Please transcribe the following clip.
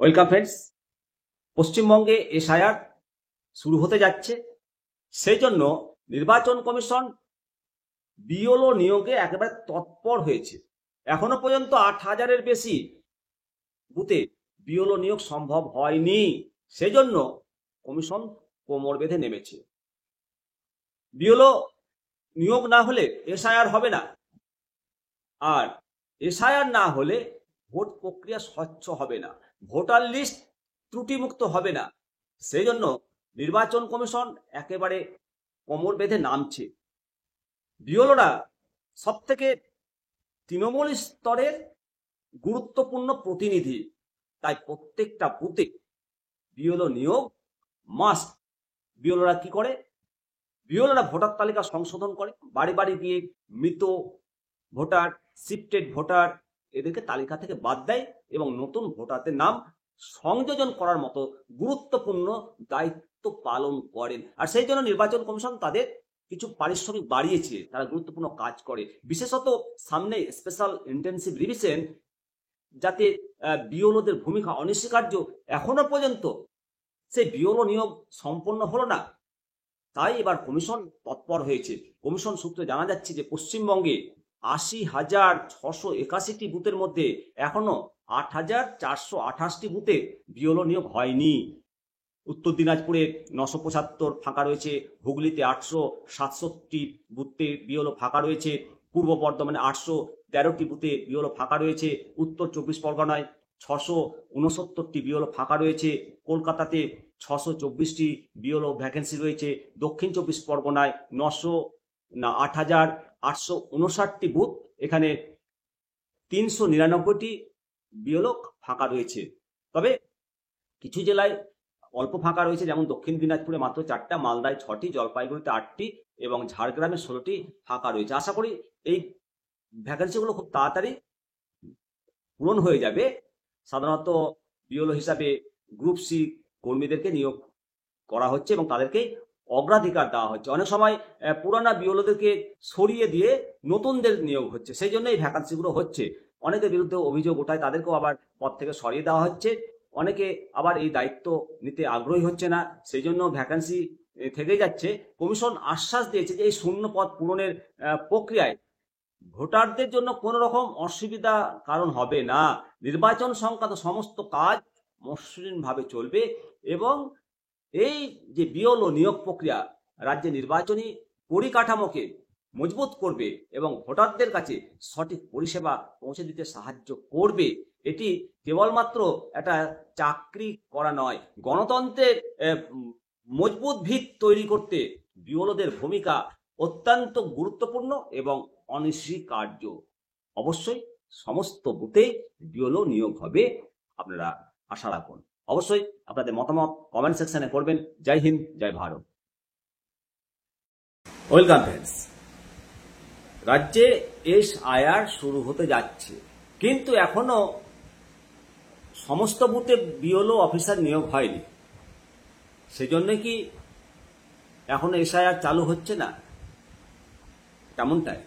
Welcome friends. পশ্চিমবঙ্গে SIR শুরু হতে যাচ্ছে, সেই জন্য নির্বাচন কমিশন বিএলও নিয়োগে একেবারে তৎপর হয়েছে। এখনো পর্যন্ত 8,000-এর বেশি বুথে বিএলও নিয়োগ সম্ভব হয়নি, সেই জন্য কমিশন কোমর বেঁধে নেমেছে। বিএলও নিয়োগ না হলে এসআইআর হবে না, আর এসআইআর না হলে ভোট প্রক্রিয়া স্বচ্ছ হবে না, ভোটার লিস্ট ত্রুটিমুক্ত হবে না। সেই জন্য নির্বাচন কমিশন একেবারে কোমর বেঁধে নামছে। বিএলওরা সব থেকে তৃণমূল স্তরের গুরুত্বপূর্ণ প্রতিনিধি, তাই প্রত্যেকটা বুথে বিএলও নিয়োগ মাস্ট। বিএলওরা কি করে? বিএলওরা ভোটার তালিকা সংশোধন করে, বাড়ি বাড়ি গিয়ে মৃত ভোটার, শিফটেড ভোটার এদেরকে তালিকা থেকে বাদ দেয় এবং নতুন ভোটারদের নাম সংযোজন করার মতো গুরুত্বপূর্ণ দায়িত্ব পালন করেন। আর সেই জন্য নির্বাচন কমিশন তাদের কিছু পারিশ্রমিক বাড়িয়েছে, তারা গুরুত্বপূর্ণ কাজ করে। বিশেষত সামনে স্পেশাল ইন্টেনসিভ রিভিশন, যাতে বিএলওদের ভূমিকা অনস্বীকার্য। এখনো পর্যন্ত সেই বিএলও নিয়োগ সম্পন্ন হলো না, তাই এবার কমিশন তৎপর হয়েছে। কমিশন সূত্রে জানা যাচ্ছে যে পশ্চিমবঙ্গে 80,681টি বুথের মধ্যে এখনো 8,428টি বুথে বিএলও নিয়োগ হয়নি। উত্তর দিনাজপুরে 975 ফাঁকা রয়েছে, হুগলিতে 867টি বুথে বিএলও ফাঁকা রয়েছে, পূর্ব বর্ধমানে 813টি বুথে বিএলও ফাঁকা রয়েছে, উত্তর 24 পরগনায় 669টি বিএলও ফাঁকা রয়েছে, কলকাতাতে 624টি বিএলও ভ্যাকেন্সি রয়েছে, দক্ষিণ 24 পরগনায় 8,859টি বুথ, এখানে 399টি বিএলও ফাঁকা রয়েছে। তবে কিছু জেলায় অল্প ফাঁকা রয়েছে, যেমন দক্ষিণ দিনাজপুরে মাত্র 4টা, মালদায় 6টি, জলপাইগুড়িতে 8টি এবং ঝাড়গ্রামে 16টি ফাঁকা রয়েছে। আশা করি এই ভ্যাকেন্সিগুলো খুব তাড়াতাড়ি পূরণ হয়ে যাবে। সাধারণত বিএলও হিসাবে গ্রুপ সি কর্মীদেরকে নিয়োগ করা হচ্ছে এবং তাদেরকে অগ্রাধিকার দেওয়া হচ্ছে। অনেক সময় পুরানা বিএলওদেরকে সরিয়ে দিয়ে নতুনদের নিয়োগ হচ্ছে, সেই জন্য এই ভ্যাকান্সিগুলো হচ্ছে। অনেকের বিরুদ্ধে অভিযোগ ওঠায়, তাদেরকেও আবার পদ থেকে সরিয়ে দেওয়া হচ্ছে। অনেকে আবার এই দায়িত্ব নিতে আগ্রহী হচ্ছে না, সেই জন্য ভ্যাকান্সি থেকে যাচ্ছে। কমিশন আশ্বাস দিয়েছে যে এই শূন্য পদ পূরণের প্রক্রিয়ায় ভোটারদের জন্য কোনো রকম অসুবিধা কারণ হবে না। নির্বাচন সংক্রান্ত সমস্ত কাজ মসৃণভাবে চলবে এবং এই যে বিএলও নিয়োগ প্রক্রিয়া রাজ্যে নির্বাচনী পরিকাঠামোকে মজবুত করবে এবং ভোটারদের কাছে সঠিক পরিষেবা পৌঁছে দিতে সাহায্য করবে। এটি কেবলমাত্র একটা চাকরি করা নয়, গণতন্ত্রের মজবুত ভিত তৈরি করতে বিএলওদের ভূমিকা অত্যন্ত গুরুত্বপূর্ণ এবং অনস্বীকার্য। অবশ্যই সমস্ত বুথে বিএলও নিয়োগ হবে, আপনারা আশা রাখুন। অবশ্যই আপনাদের মতামত কমেন্ট সেকশনে করবেন। জয় হিন্দ, জয় ভারত। Welcome friends. রাজ্যে এসআইআর শুরু হতে যাচ্ছে, কিন্তু এখনো সমস্ত বুথে বিএলও অফিসার নিয়োগ হয়নি। সেজন্য কি এখনো এসআইআর চালু হচ্ছে না? তেমনটাই